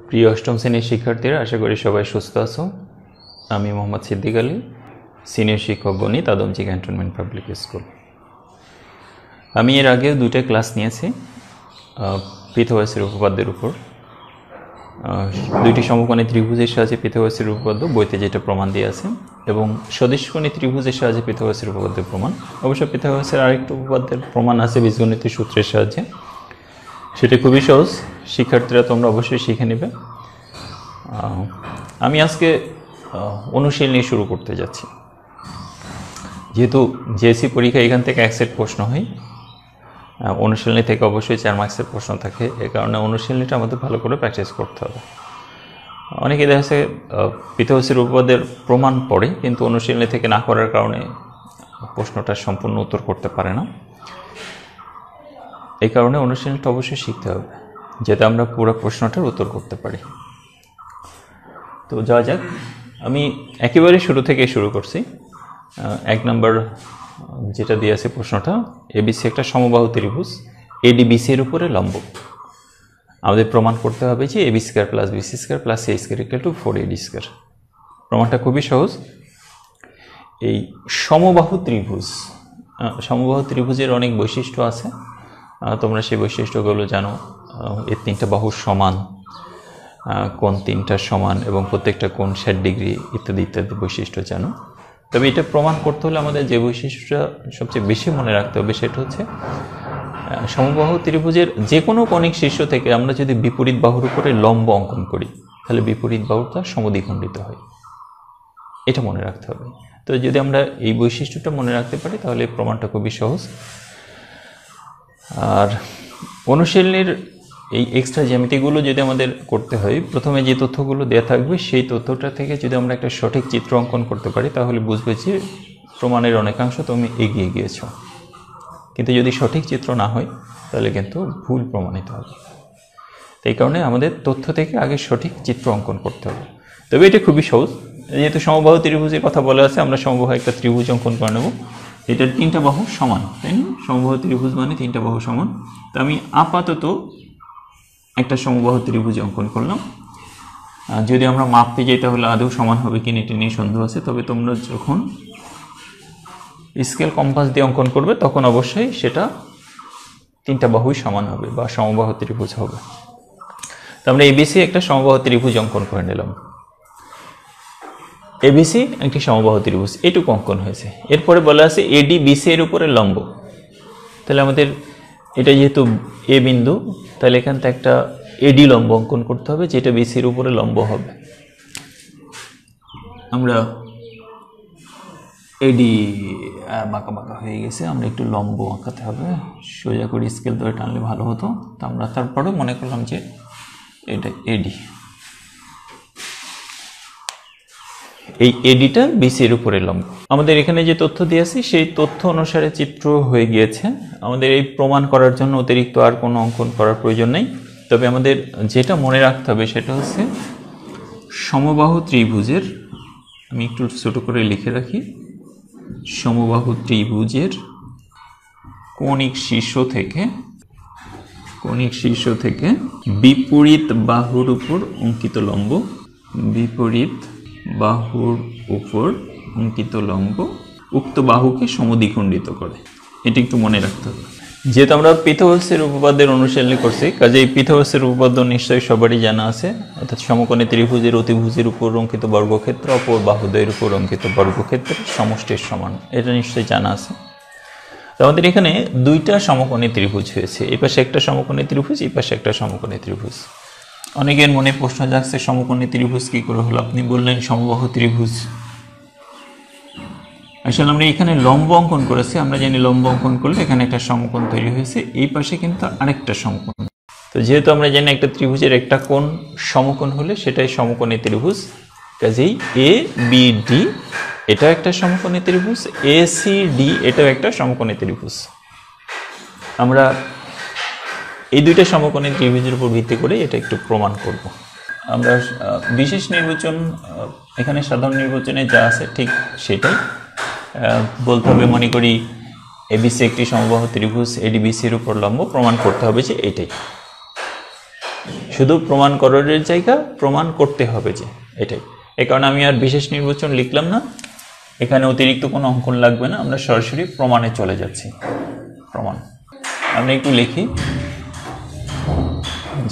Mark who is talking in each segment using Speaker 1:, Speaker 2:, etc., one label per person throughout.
Speaker 1: প্রিয় অষ্টম শ্রেণীর শিক্ষার্থীরা, আশা করি সবাই সুস্থ আছো। আমি মোহাম্মদ সিদ্দিক আলী, সিনিয়র শিক্ষক গণিত, আদমজি ক্যান্টনমেন্ট পাবলিক স্কুল। আমি এর আগেও দুইটা ক্লাস নিয়েছি পিথাগোরাসের উপপাদ্যের উপর। দুইটি সমকোণী ত্রিভুজের সাহায্যে পিথাগোরাসের উপপাদ্য, বইতে যেটা প্রমাণ দিয়ে আছে, এবং সদৃশকোণী ত্রিভুজের সাহায্যে পিথাগোরাসের উপপাদ্যের প্রমাণ। অবশ্য পিথাগোরাসের আরেকটু উপপাদ্যের প্রমাণ আছে বীজগণিতের সূত্রের সাহায্যে, সেটা খুবই সহজ। শিক্ষার্থীরা তোমরা অবশ্যই শিখে নেবে। আমি আজকে অনুশীলনী শুরু করতে যাচ্ছি। যেহেতু জেএসসি পরীক্ষা এখান থেকে এক সেট প্রশ্ন হয়, অনুশীলনী থেকে অবশ্যই 4 মার্কসের প্রশ্ন থাকে। এ কারণে অনুশীলনীটা আমাদের ভালো করে প্র্যাকটিস করতে হবে। অনেকে দেখা যাচ্ছে পিথাগোরাসের উপপাদ্যের প্রমাণ পড়ে, কিন্তু অনুশীলনী থেকে না করার কারণে প্রশ্নটার সম্পূর্ণ উত্তর করতে পারে না। এই কারণে অনুশীলনীটা অবশ্যই শিখতে হবে, যাতে আমরা পুরো প্রশ্নটার উত্তর করতে পারি। তো যাওয়া যাক। আমি একেবারে শুরু থেকে শুরু করছি। 1 নম্বর যেটা দিয়ে আছে প্রশ্নটা, এবিসি একটা সমবাহু ত্রিভুজ, এডিবিসি এর উপরে লম্ব। আমাদের প্রমাণ করতে হবে যে AB square plus BC square plus C square equal to 4AD square. প্রমাণটা খুবই সহজ। এই সমবাহু ত্রিভুজের অনেক বৈশিষ্ট্য আছে, তোমরা সেই বৈশিষ্ট্যগুলো জানো। এর 3টা বাহু সমান, কোণ 3টা সমান, এবং প্রত্যেকটা কোণ 60 ডিগ্রি ইত্যাদি ইত্যাদি বৈশিষ্ট্য জানো। তবে এটা প্রমাণ করতে হলে আমাদের যে বৈশিষ্ট্যটা সবচেয়ে বেশি মনে রাখতে হবে সেটা হচ্ছে সমবাহু ত্রিভুজের যে কোনো কৌণিক শীর্ষ থেকে আমরা যদি বিপরীত বাহুর উপরে লম্ব অঙ্কন করি, তাহলে বিপরীত বাহুটা সমদ্বিখণ্ডিত হয়। এটা মনে রাখতে হবে। তো যদি আমরা এই বৈশিষ্ট্যটা মনে রাখতে পারি, তাহলে এই প্রমাণটা খুবই সহজ। আর অনুশীলনীর এই এক্সট্রা জ্যামিতিগুলো যদি আমাদের করতে হয়, প্রথমে যে তথ্যগুলো দেওয়া থাকবে সেই তথ্যটা থেকে যদি আমরা একটা সঠিক চিত্র অঙ্কন করতে পারি, তাহলে বুঝবে যে প্রমাণের অনেকাংশ তুমি এগিয়ে গিয়েছ। কিন্তু যদি সঠিক চিত্র না হয়, তাহলে কিন্তু ভুল প্রমাণিত হবে। এই কারণে আমাদের তথ্য থেকে আগে সঠিক চিত্র অঙ্কন করতে হবে। তবে এটা খুবই সহজ। যেহেতু সমবাহু ত্রিভুজের কথা বলা আছে, আমরা সমবাহু একটা ত্রিভুজ অঙ্কন করে নেব। এটার 3টা বাহু সমান, তাই না? সমবাহু ত্রিভুজ মানে 3টা বাহু সমান। তো আমি আপাতত একটা সমবাহু ত্রিভুজ অঙ্কন করলাম। যদি আমরা মাপতে যাই, তাহলে আদৌ সমান হবে কিনা এটা নিয়ে সন্দেহ আছে। তবে তোমরা যখন স্কেল কম্পাস দিয়ে অঙ্কন করবে, তখন অবশ্যই সেটা 3টা বাহুই সমান হবে বা সমবাহু ত্রিভুজ হবে। তো আমরা এবিসি একটা সমবাহু ত্রিভুজ অঙ্কন করে নিলাম। এবিসি একটি সমবাহু ত্রিভুজ, এটুকু অঙ্কন হয়েছে। এরপরে বলা আছে এডি বিসি এর উপরে লম্ব। তাহলে আমাদের এটা যেহেতু এ বিন্দু, তাহলে এখান থেকে একটা এডি লম্ব অঙ্কন করতে হবে, যেটা বিসির উপরে লম্ব হবে। আমরা এডি বাঁকা বাঁকা হয়ে গেছে, আমরা একটু লম্ব আঁকাতে হবে। সোজা করে স্কেল ধরে টানলে ভালো হতো। তো আমরা তারপরেও মনে করলাম যে এটা এডি। এই এডিটা বিসির উপরে লম্ব। আমাদের এখানে যে তথ্য দিয়েছি, সেই তথ্য অনুসারে চিত্র হয়ে গিয়েছে। আমাদের এই প্রমাণ করার জন্য অতিরিক্ত আর কোনো অঙ্কন করার প্রয়োজন নেই। তবে আমাদের যেটা মনে রাখতে হবে সেটা হচ্ছে সমবাহু ত্রিভুজের, আমি একটু ছোট করে লিখে রাখি, সমবাহু ত্রিভুজের কৌণিক শীর্ষ থেকে বিপরীত বাহুর উপর অঙ্কিত লম্ব, বিপরীত বাহুর উপর অঙ্কিত লম্ব উক্ত বাহুকে সমদ্বিখণ্ডিত করে। এটা একটু মনে রাখতে হবে। যেহেতু আমরা পিথাগোরাসের উপপাদ্যের অনুশীলনী করছি, কাজেই পিথাগোরাসের উপপাদ্য নিশ্চয়ই সবারই জানা আছে। অর্থাৎ সমকোণী ত্রিভুজের অতিভুজের উপর অঙ্কিত বর্গক্ষেত্র অপর বাহুদ্বয়ের উপর অঙ্কিত বর্গক্ষেত্রের সমষ্টির সমান, এটা নিশ্চয়ই জানা আছে। তো আমাদের এখানে 2টা সমকোণী ত্রিভুজ হয়েছে। এই পাশে একটা সমকোণী ত্রিভুজ, এই পাশে একটা সমকোণী ত্রিভুজ। অনেকের মনে প্রশ্ন জাগছে, সমকোণী ত্রিভুজ কি করে হলো? আপনি বললেন সমবাহু ত্রিভুজ। আসলে আমরা এখানে লম্ব অঙ্কন করেছি। আমরা জানি লম্ব অঙ্কন করলে এখানে একটা সমকোণ তৈরি হয়েছে, এই পাশে কিন্তু আরেকটা সমকোণ। তো যেহেতু আমরা জানি একটা ত্রিভুজের একটা কোণ সমকোণ হলে সেটাই সমকোণী ত্রিভুজ, কাজেই এ বি ডি এটা একটা সমকোণী ত্রিভুজ, এ সি ডি এটাও একটা সমকোণী ত্রিভুজ। আমরা এই 2টা সমকোণী ত্রিভুজের উপর ভিত্তি করে এটা একটু প্রমাণ করব। আমরা বিশেষ নির্বাচন, এখানে সাধারণ নির্বাচনে যা আছে ঠিক সেটাই বলতে হবে। মনে করি এবিসি একটি সমবাহু ত্রিভুজ, এডিবিসির উপর লম্ব, প্রমাণ করতে হবে যে এটাই। শুধু প্রমাণ করার জায়গা প্রমাণ করতে হবে যে এটাই। এই কারণে আমি আর বিশেষ নির্বাচন লিখলাম না, এখানে অতিরিক্ত কোনো অঙ্কন লাগবে না, আমরা সরাসরি প্রমাণে চলে যাচ্ছি। প্রমাণ আমরা একটু লিখি,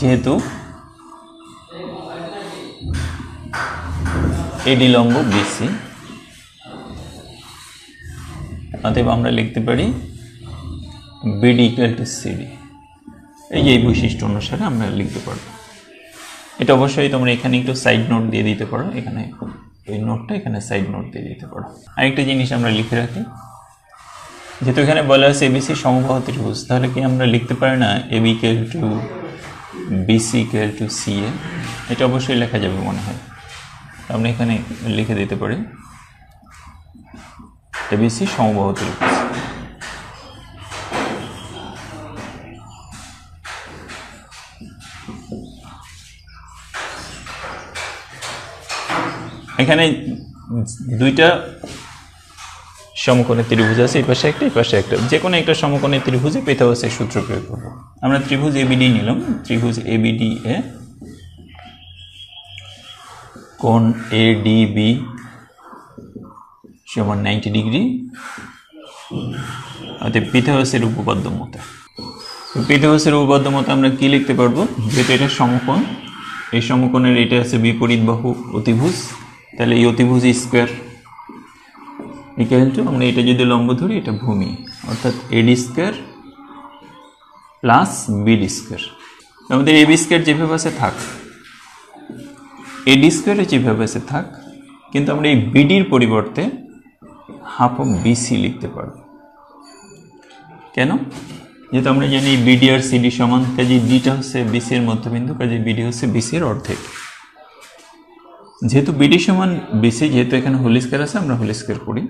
Speaker 1: যেহেতু এডি লম্ব বিসি, অতএব আমরা লিখতে পারি বিডি ইকুয়াল টু সিডি। এই বৈশিষ্ট্য অনুসারে আমরা লিখতে পারবো। এটা অবশ্যই তোমরা এখানে একটু সাইড নোট দিয়ে দিতে পারো, এখানে এই নোটটা এখানে সাইড নোট দিয়ে দিতে পারো। আরেকটা জিনিস আমরা লিখে রাখি, যেহেতু এখানে বলা আছে এবিসি সমবাহু ত্রিভুজ, তাহলে কি আমরা লিখতে পারি না AB equal to BC equal to CA? এটা অবশ্যই লেখা যাবে মনে হয়, আমরা এখানে লিখে দিতে পারি এবিসি সমবাহু ত্রিভুজ। এখানে দুইটা সমকোণী ত্রিভুজ আছে, এই পাশে একটা এই পাশে একটা, যে কোনো একটা সমকোণী ত্রিভুজে পিথাগোরাসের সূত্র প্রয়োগ করব। আমরা ত্রিভুজ এবিডি নিলাম, ত্রিভুজ এবিডি এ কোণ এডিবি সমান 90 ডিগ্রি, অতএব পিথাগোরাসের উপপাদ্য মতে। পিথাগোরাসের উপপাদ্য মতে আমরা কি লিখতে পারবো, যেহেতু এটা সমকোণ, এই সমকোণের এটা আছে বিপরীত বাহু অতিভুজ, তাহলে এই অতিভুজ স্কোয়ার ইকুয়াল টু, আমরা এটা যদি লম্ব ধরি এটা ভূমি, অর্থাৎ এডি স্কোয়ার প্লাস বিডি স্কোয়ার। আমাদের এবি স্কোয়ার যেভাবে আছে থাক, এডি স্কোয়ারে যেভাবে আছে থাক, কিন্তু আমরা এই বিডির পরিবর্তে হাফ অফ বিসি লিখতে পারব। কেন? যেহেতু আমরা জানি বিডি আর সিডি সমান, কাজে ডিটা হচ্ছে বিসির মধ্যবিন্দু, কাজে বিডি হচ্ছে বিসির অর্ধেক। যেহেতু বিডি সমান বিসি, যেহেতু এখানে হোল স্কয়ার আছে, আমরা হোল স্কয়ার করি।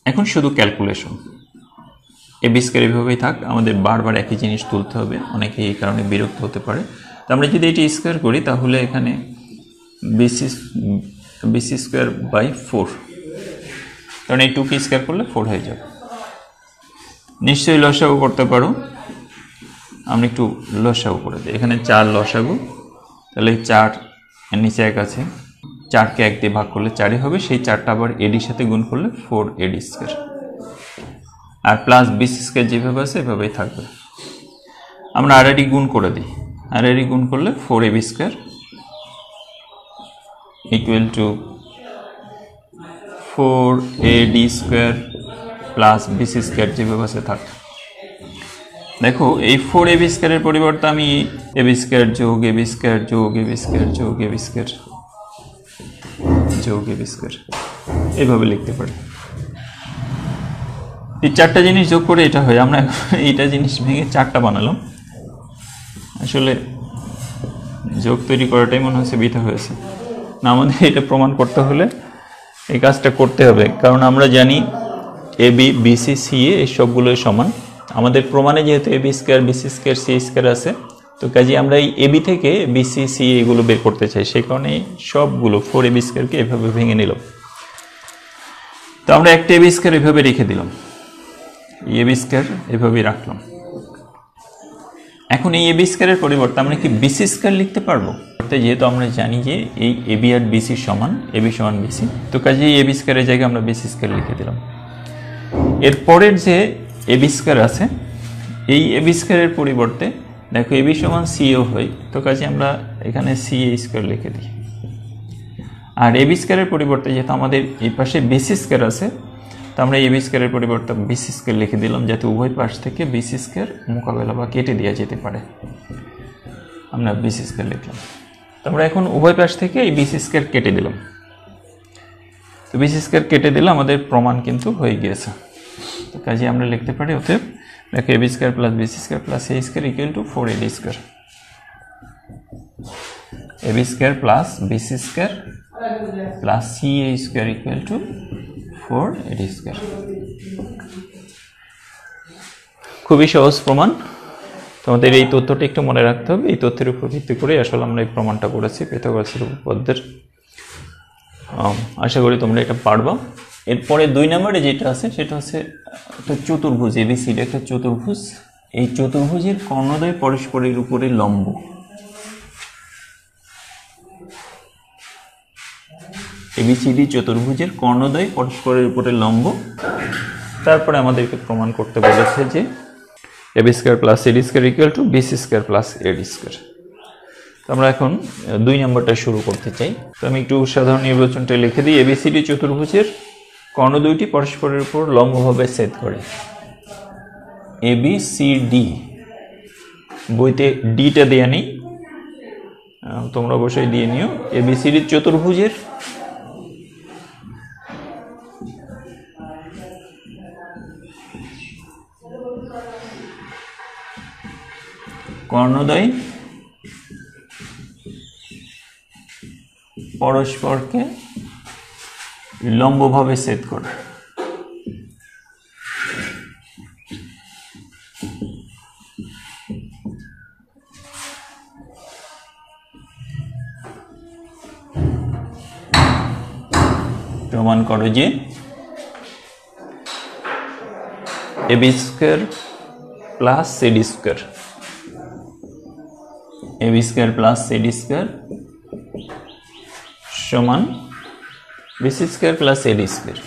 Speaker 1: এখন শুধু ক্যালকুলেশন, এবি স্কয়ার এভাবেই থাক, আমাদের বারবার একই জিনিস তুলতে হবে, অনেকে এই কারণে বিরক্ত হতে পারে। তো আমরা যদি এটি স্কয়ার করি তাহলে এখানে বিসি স্কয়ার বাই 4, কারণ এই 2কে স্কয়ার করলে 4 হয়ে যাবে। নিশ্চয়ই লসাগু করতে পারো, আমরা একটু লসাগু করে দিই। এখানে 4 লসাগু, তাহলে 4 এর নিচে 1 আছে, 4কে 1 দিয়ে ভাগ করলে 4ই হবে, সেই 4টা আবার এডির সাথে গুণ করলে 4 এডি স্কয়ার, আর প্লাস বিসি স্কয়ার যেভাবে আছে এভাবেই থাকবে। আমরা আরআরই গুণ করে দিই, আরআরই গুণ করলে 4 AB square equal to 4 AD square plus BC square যেভাবে আছে থাক। দেখো এই 4 এবি স্কয়ারের পরিবর্তে আমি এবি স্কয়ার যোগ এবি স্কয়ার যোগ এবি স্কয়ার যোগ এবি স্কয়ার যোগ এবি স্কয়ার এইভাবে লিখতে পারি। এই 4টা জিনিস যোগ করে এটা হয়, আমরা এইটা জিনিস ভেঙে 4টা বানালাম। আসলে যোগ তৈরি করাটাই মনে হচ্ছে বৃথা হয়েছে না, আমাদের এটা প্রমাণ করতে হলে এই কাজটা করতে হবে, কারণ আমরা জানি এবি বিসি সিএ এই সবগুলোই সমান। আমাদের প্রমাণে যেহেতু AB square BC square C square আছে, তো কাজে আমরা এই এবি থেকে বিসি সি এগুলো বের করতে চাই, সেই কারণে সবগুলো 4 এবি স্কয়ারকে এভাবে ভেঙে নিলাম। তো আমরা একটা এবি স্কয়ার এভাবে রেখে দিলাম, এবি স্কয়ার এভাবেই রাখলাম। এখন এই এবি স্কয়ারের পরিবর্তে আমরা কি বিসি স্কয়ার লিখতে পারবো? যেহেতু আমরা জানি যে এই এবি আর বিসি সমান, এবি সমান বিসি, তো কাজে এই এবি স্কয়ারের জায়গায় আমরা বিসি স্কয়ার লিখে দিলাম। এরপরের যে এবি স্কয়ার আছে, এই এবি স্কয়ারের পরিবর্তে দেখো এবি সমান সিও হয়, তো কাজে আমরা এখানে সিএ স্কয়ার লিখে দিই। আর এবি স্কয়ারের পরিবর্তে যেহেতু আমাদের এই পাশে বিসি স্কয়ার আছে, তো আমরা এবি স্কয়ারের পরিবর্তে বিসি স্কয়ার লিখে দিলাম, যাতে উভয় পাশ থেকে বিসি স্কয়ার মোকাবেলা বা কেটে দেওয়া যেতে পারে। আমরা বিসি স্কয়ার লিখলাম, তো আমরা এখন উভয় পাশ থেকে এই বিসি স্কয়ার কেটে দিলাম। তো বিসি স্কয়ার কেটে দিলে আমাদের প্রমাণ কিন্তু হয়ে গিয়েছে। তো কাজে আমরা লিখতে পারি অতএব দেখো AB square plus BC square plus C square equal to 4 AD square. AB square plus BC square plus C A square equal to 4 AD square. খুবই সহজ প্রমাণ, তোমাদের এই তথ্যটা একটু মনে রাখতে হবে। এই তথ্যের উপর ভিত্তি করে আসলে আমরা এই প্রমাণটা করেছি পিথাগোরাসের উপপাদ্যের। আশা করি তোমরা এটা পারবা। এরপরে 2 নম্বরে যেটা আছে সেটা হচ্ছে একটা চতুর্ভুজ, এবিসিডি একটা চতুর্ভুজ। এই চতুর্ভুজের কর্ণদ্বয় পরস্পরের উপরে লম্ব, এবিসিডি চতুর্ভুজের কর্ণদ্বয় পরস্পরের উপরে লম্ব। তারপরে আমাদেরকে প্রমাণ করতে বলেছে যে AB square plus AD square equal to BC square plus AD square. তো আমরা এখন 2 নম্বরটা শুরু করতে চাই। তো আমি একটু সাধারণ নির্বাচনটা লিখে দিই। এবিসিডি চতুর্ভুজের কর্ণদ্বয়টি পরস্পরের উপর লম্বভাবে ছেদ করে। এবিসিডি, বইতে ডিটা দেয়া নেই, তোমরা অবশ্যই দিয়ে নিও। এবিসিডি চতুর্ভুজের কর্ণদ্বয় পরস্পরকে লম্বভাবে ছেদ করে। প্রমাণ করো যে AB square plus CD square, AB square plus CD square সমান BC square plus AD square,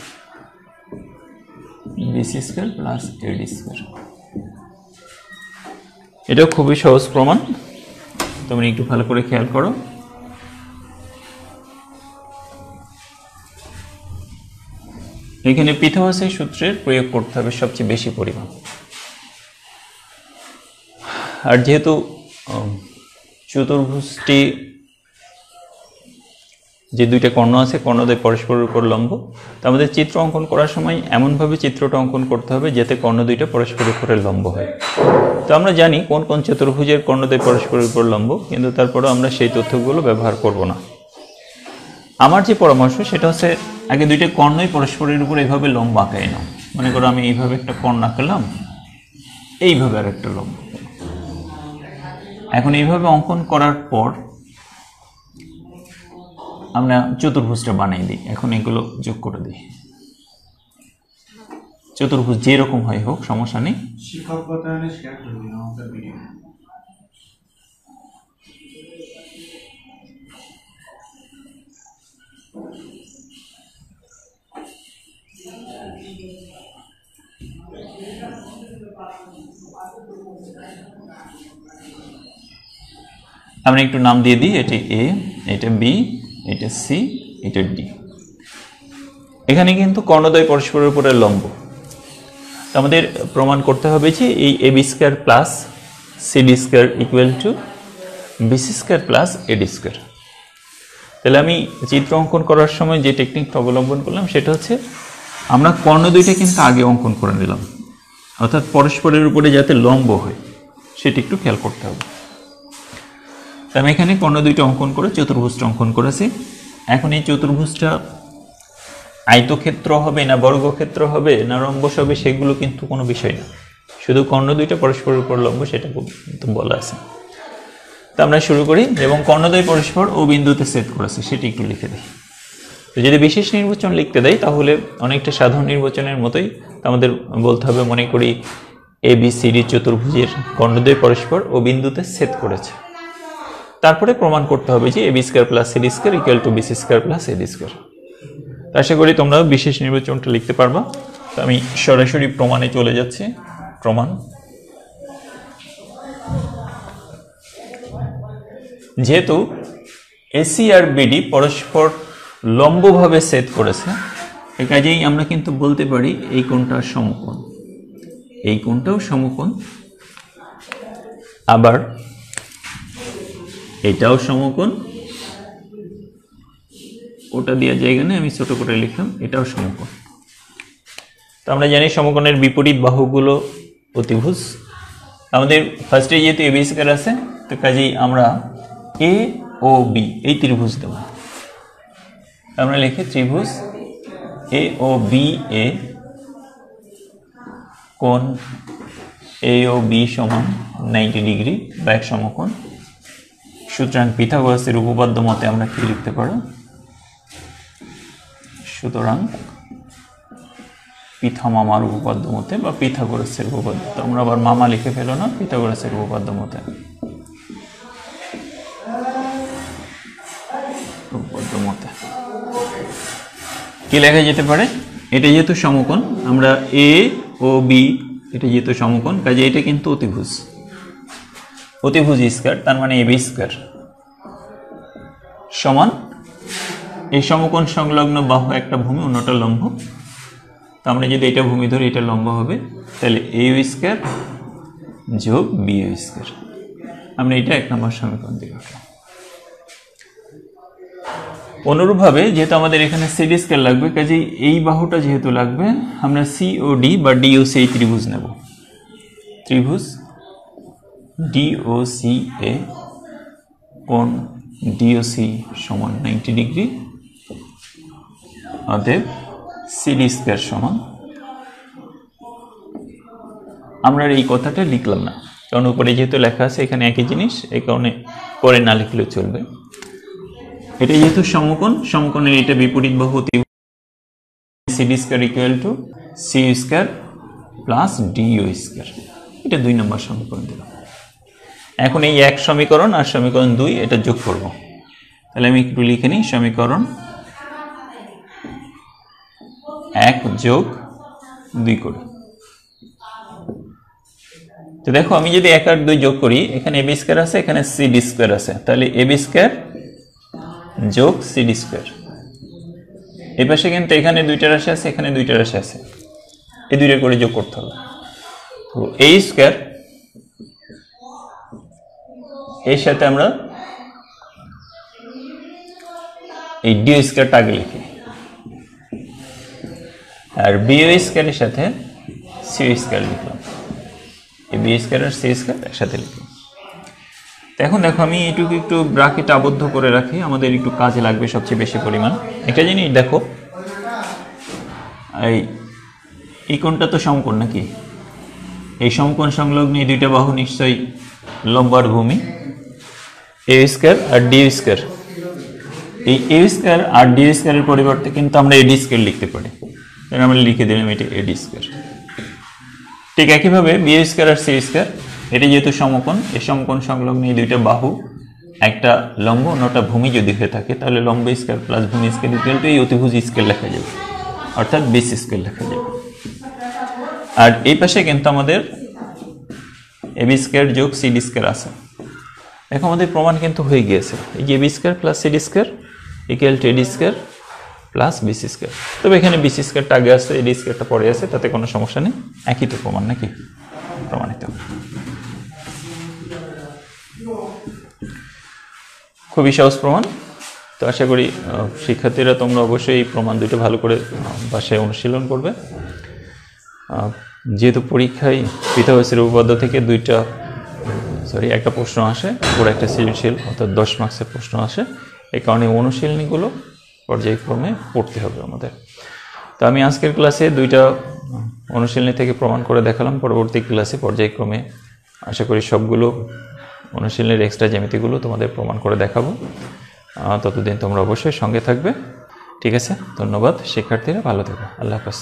Speaker 1: BC square plus AD square. এটা খুবই সহজ প্রমাণ, তোমরা একটু ভালো করে খেয়াল করো। এখানে পিথাগোরাসের সূত্রের প্রয়োগ করতে হবে সবচেয়ে বেশি পরিমাণ। আর যেহেতু চতুর্ভুজটি যে দুইটা কর্ণ আছে, কর্ণদ্বয় পরস্পরের উপর লম্ব, তো আমাদের চিত্র অঙ্কন করার সময় এমনভাবে চিত্রটা অঙ্কন করতে হবে যাতে কর্ণ দুইটা পরস্পরের উপরে লম্ব হয়। তো আমরা জানি কোন কোন চতুর্ভুজের কর্ণদ্বয় পরস্পরের উপর লম্ব, কিন্তু তারপরেও আমরা সেই তথ্যগুলো ব্যবহার করব না। আমার যে পরামর্শ সেটা হচ্ছে আগে দুইটা কর্ণই পরস্পরের উপর এইভাবে লম্ব আঁকাই নাও। মনে করো আমি এইভাবে একটা কর্ণ আঁকালাম, এইভাবে আর একটা লম্ব। এখন এইভাবে অঙ্কন করার পর আমরা চতুর্ভুজটা বানিয়ে দিই। এখন এগুলো যোগ করে দিই। চতুর্ভুজ যেরকম হয় হোক সমস্যা নেই। আমরা একটু নাম দিয়ে দিই, এটি এ, এটা বি, এটা সি, এটা ডি। এখানে কিন্তু কর্ণদ্বয় পরস্পরের উপরে লম্ব। আমাদের প্রমাণ করতে হবে যে এই AB square plus CD square equal to BC square plus AD square. তাহলে আমি চিত্র অঙ্কন করার সময় যে টেকনিকটা অবলম্বন করলাম সেটা হচ্ছে আমরা কর্ণ দুইটা কিন্তু আগে অঙ্কন করে নিলাম, অর্থাৎ পরস্পরের উপরে যাতে লম্ব হয় সেটা একটু খেয়াল করতে হবে। আমি এখানে কর্ণ দুইটা অঙ্কন করে চতুর্ভুজটা অঙ্কন করেছি। এখন এই চতুর্ভুজটা আয়তক্ষেত্র হবে না বর্গক্ষেত্র হবে না রম্বস হবে সেগুলো কিন্তু কোনো বিষয় না, শুধু কর্ণ দুইটা পরস্পরের উপর লম্ব সেটা কিন্তু বলা আছে। তো আমরা শুরু করি এবং কর্ণদ্বয় পরস্পর ও বিন্দুতে ছেদ করেছে সেটি একটু লিখে দিই। তো যদি বিশেষ নির্বাচন লিখতে দেয় তাহলে অনেকটা সাধারণ নির্বাচনের মতোই আমাদের বলতে হবে, মনে করি এবিসিডি চতুর্ভুজের কর্ণদ্বয় পরস্পর ও বিন্দুতে ছেদ করেছে। তারপরে প্রমাণ করতে হবে যে AB square plus CD square equal to BC square plus AD square. আশা করি তোমরা বিশেষ নির্বাচনটা লিখতে পারবা। তো আমি সরাসরি প্রমাণে চলে যাচ্ছি। প্রমাণ, যেহেতু এসি আর বিডি পরস্পর লম্বভাবে ছেদ করেছে, এই কাজেই আমরা কিন্তু বলতে পারি এই কোণটা সমকোণ, এই কোণটাও সমকোণ, আবার এটাও সমকোণ। ওটা দেওয়া জায়গা নেই, আমি ছোট করে লিখলাম, এটাও সমকোণ। তো আমরা জানি সমকোণের বিপরীত বাহুগুলো অতিভুজ। আমাদের ফার্স্টে যেহেতু এবি স্কয়ার আছে, তো কাজেই আমরা এ ও বি এই ত্রিভুজ দেব। আমরা লিখি ত্রিভুজ এ ও বি এ কোণ এ ও বি সমান 90 ডিগ্রি বা এক সমকোণ। সুতরাং পিথাগোরাসের উপপাদ্য মতে আমরা কি লিখতে পারো? সুতরাং পিথা মামার উপপাদ্য মতে বা পিথাগোরাসের উপপাদ্য, তো আমরা আবার মামা লিখে ফেলো না, পিথাগোরাসের উপপাদ্য মতে কি লেখা যেতে পারে? এটা যেহেতু সমকোণ, আমরা এ ও বি এটা যেহেতু সমকোণ, কাজে এটা কিন্তু অতিভুজ, অতিভুজ স্কয়ার, তার মানে এবি স্কয়ার সমান এই সমকোণ সংলগ্ন বাহু একটা ভূমি, অন্যটা লম্ব। তো আমরা যদি এটা ভূমি ধরি, এটা লম্ব হবে, তাহলে এ স্কয়ার যোগ বি স্কয়ার। আমরা এটা 1 নম্বর সমীকরণ দিয়ে রাখলাম। অনুরূপভাবে যেহেতু আমাদের এখানে সিডি স্কয়ার লাগবে, কাজেই এই বাহুটা যেহেতু লাগবে, আমরা সি ও ডি বা ডিওসি এই ত্রিভুজ নেব। ত্রিভুজ ডিওসি এ কোণ ডিওসি সমান 90 ডিগ্রি, অতএব সিডি স্কয়ার সমান, আমরা এই কথাটা লিখলাম না, কারণ উপরে যেহেতু লেখা আছে এখানে একই জিনিস, এই কারণে পরে না লিখলেও চলবে। এটা যেহেতু সমকোণ, সমকোণের এটা বিপরীত বাহু, CD square equal to C square plus DO square. এটা 2 নম্বর সমীকরণ দিলাম। এখন এই এক সমীকরণ আর সমীকরণ 2 এটা যোগ করব, তাহলে আমি একটু লিখে নিই। সমীকরণ 1 যোগ 2 করি। তো দেখো, আমি যদি 1 আর 2 যোগ করি, এখানে এবি স্কয়ার আছে, এখানে সিডি স্কয়ার আছে, তাহলে এবি স্কয়ার যোগ সিডি স্কয়ার। এই পাশে কিন্তু এখানে 2টা রাশি আছে, এখানে 2টা রাশি আছে, এই 2টা করে যোগ করতে হবে। তো এ স্কয়ার, এর সাথে আমরা এই ডি স্কয়ারটা আগে লিখি, আর বি স্কয়ারের সাথে সি স্কয়ার লিখলাম। এই বি স্কয়ার আর সি স্কয়ার একসাথে লিখলাম। তো এখন দেখো, আমি এটুকু একটু ব্র্যাকেট আবদ্ধ করে রাখি, আমাদের একটু কাজে লাগবে সবচেয়ে বেশি পরিমাণ। একটা জিনিস দেখো, এই কোণটা তো সমকোণ নাকি? এই সমকোণ সংলগ্ন এই 2টা বাহু নিশ্চয়ই লম্বার ভূমি, এ স্কয়ার আর ডি স্কয়ার। এই এ স্কয়ার আর ডি স্কয়ারের পরিবর্তে কিন্তু আমরা এডি স্কয়ার লিখতে পারি, তাহলে আমরা লিখে দিলাম এটা এডি স্কয়ার। ঠিক একইভাবে বি স্কয়ার আর সি স্কয়ার, এটা যেহেতু সমকোণ, এই সমকোণ সংলগ্ন এই 2টা বাহু একটা লম্ব, অন্যটা ভূমি যদি হয়ে থাকে, তাহলে লম্ব স্কয়ার প্লাস ভূমি স্কয়ার ইকুয়াল টু এই অতিভুজ স্কয়ার লেখা যাবে, অর্থাৎ বেস স্কয়ার লেখা যাবে। আর এই পাশে কিন্তু আমাদের এবি স্কয়ার যোগ সিডি স্কয়ার আছে। দেখো, আমাদের প্রমাণ কিন্তু হয়ে গিয়েছে, এই যে AB square plus CD square equal to AD square plus BC square. তবে এখানে বিসি স্কয়ারটা আগে আসছে, এডি স্কয়ারটা পরে আছে, তাতে কোনো সমস্যা নেই, একই তো প্রমাণ নাকি? প্রমাণিত। খুবই সহজ প্রমাণ। তো আশা করি শিক্ষার্থীরা তোমরা অবশ্যই এই প্রমাণ 2টা ভালো করে বাসায় অনুশীলন করবে। যেহেতু পরীক্ষায় পিথাগোরাসের উপপাদ্য থেকে একটা প্রশ্ন আসে, পুরো একটা সৃজনশীল অর্থাৎ 10 মার্কসের প্রশ্ন আসে, এই কারণে অনুশীলনীগুলো পর্যায়ক্রমে পড়তে হবে আমাদের। তো আমি আজকের ক্লাসে 2টা অনুশীলনী থেকে প্রমাণ করে দেখালাম, পরবর্তী ক্লাসে পর্যায়ক্রমে আশা করি সবগুলো অনুশীলনের এক্সট্রা জ্যামিতিগুলো তোমাদের প্রমাণ করে দেখাবো। ততদিন তোমরা অবশ্যই সঙ্গে থাকবে। ঠিক আছে, ধন্যবাদ শিক্ষার্থীরা, ভালো থেকো, আল্লাহ হাফেজ।